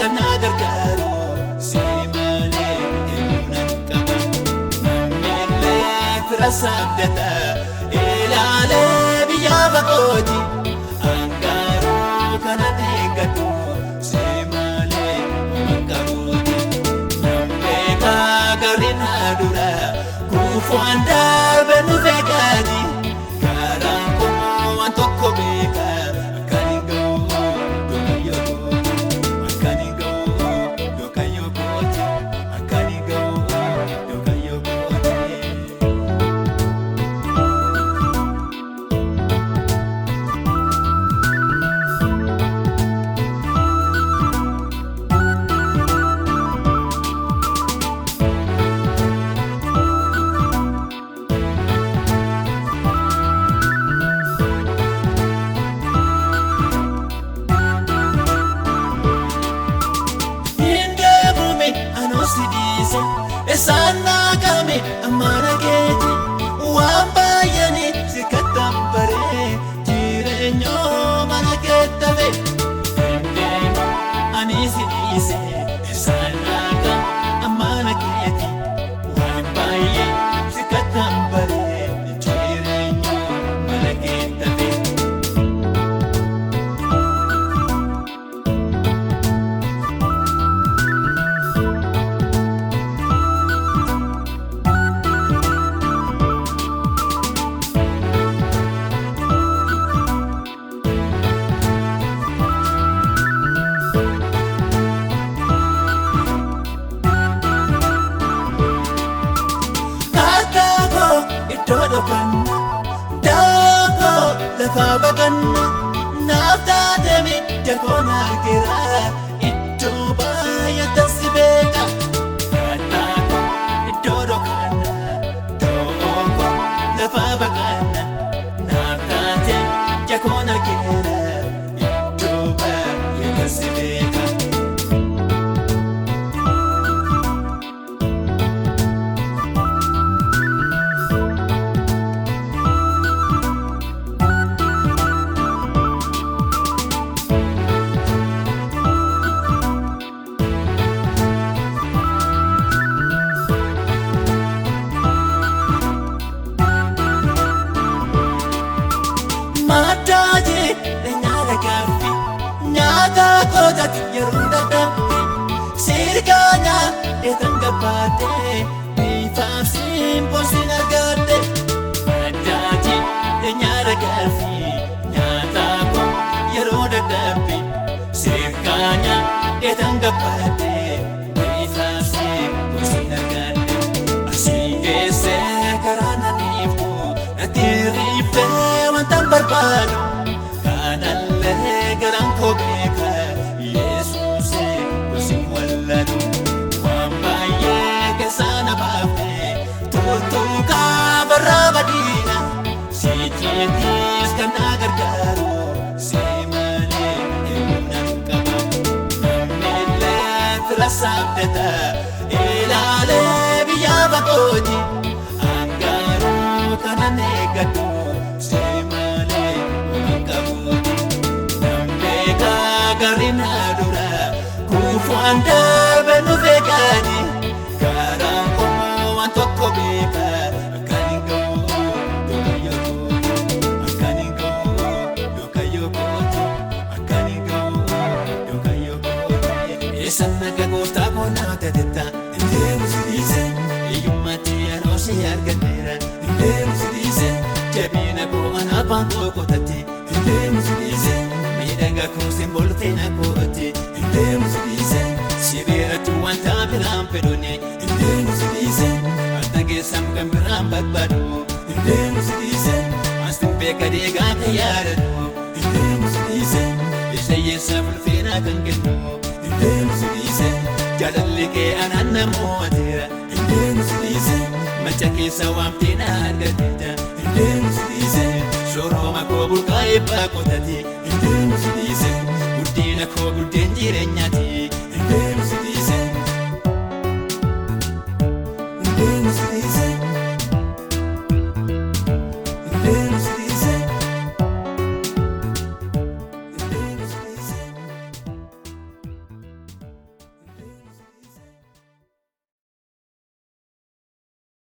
kana gargaaru si malee eenyuun qaba namni fira sabdata ilaalee biyya bakooti angaaruu kana eeggatu si malee makaruuti namni kagarina dura kufuun darbe nu beekati karaan koo waan tokko beeka. Sana kami amana keti wambayani sikatambare jirenyo mana ketave anisi ise sana kami amana keti wambayani sikatambare jirenyo mana ketave Dago lafa baganna nafta demi jakona gira itto baya tasibeka dago idoro kana dago lafa baganna nafta demi jakona gira itto baya tasibeka. Mataji lenyara kafi nyata kodati yerunda dampi sirkanya etanga pate bifafsim posinagade mataji lenyara kafi nyata ko yerunda dampi sirkanya etanga pate bifafsim posinagade asingese karana nifu natirife barbado kanalle garan ko beka Jesus kusim walladu wambaye kesana bafe tutu ka barabadina sijitis kana gargaru simale eenyuun qaba namni fira sabdata ilaalee biyya bakooti angaaruu kana eeggatu garina dura kufuun darbe nu beekati karaan koo waan tokko beeka akkani ga'u akkani ga'u eessan naga gooftaa koo naa taatetta indeemu sidiise iyyummatti yeroo si argadheera indeemu sidiise jabina koo anaafaan koo qotatte indeemu sidiise miidhaga koo simbolfina kooti indeemu sidiise sibiirratti wanta biraan fedhone indeemu sidiise adda geessam kan biraan barbaadu indeemu sidiise astin beeka deegaa kan yaadatu indeemu sidiise ishayyeessaaf ulfina kan kennu indeemu sidiise jaalalli kee anaan namooteera indeemu sidiise macha keessa waamtee na argateeta indeemu sidiise sooroma koo burqaa eebbaa qotate indeemu sidiise guddina koo guddeen jireenyaati indeemu sidiise indeemu sidiise indeemu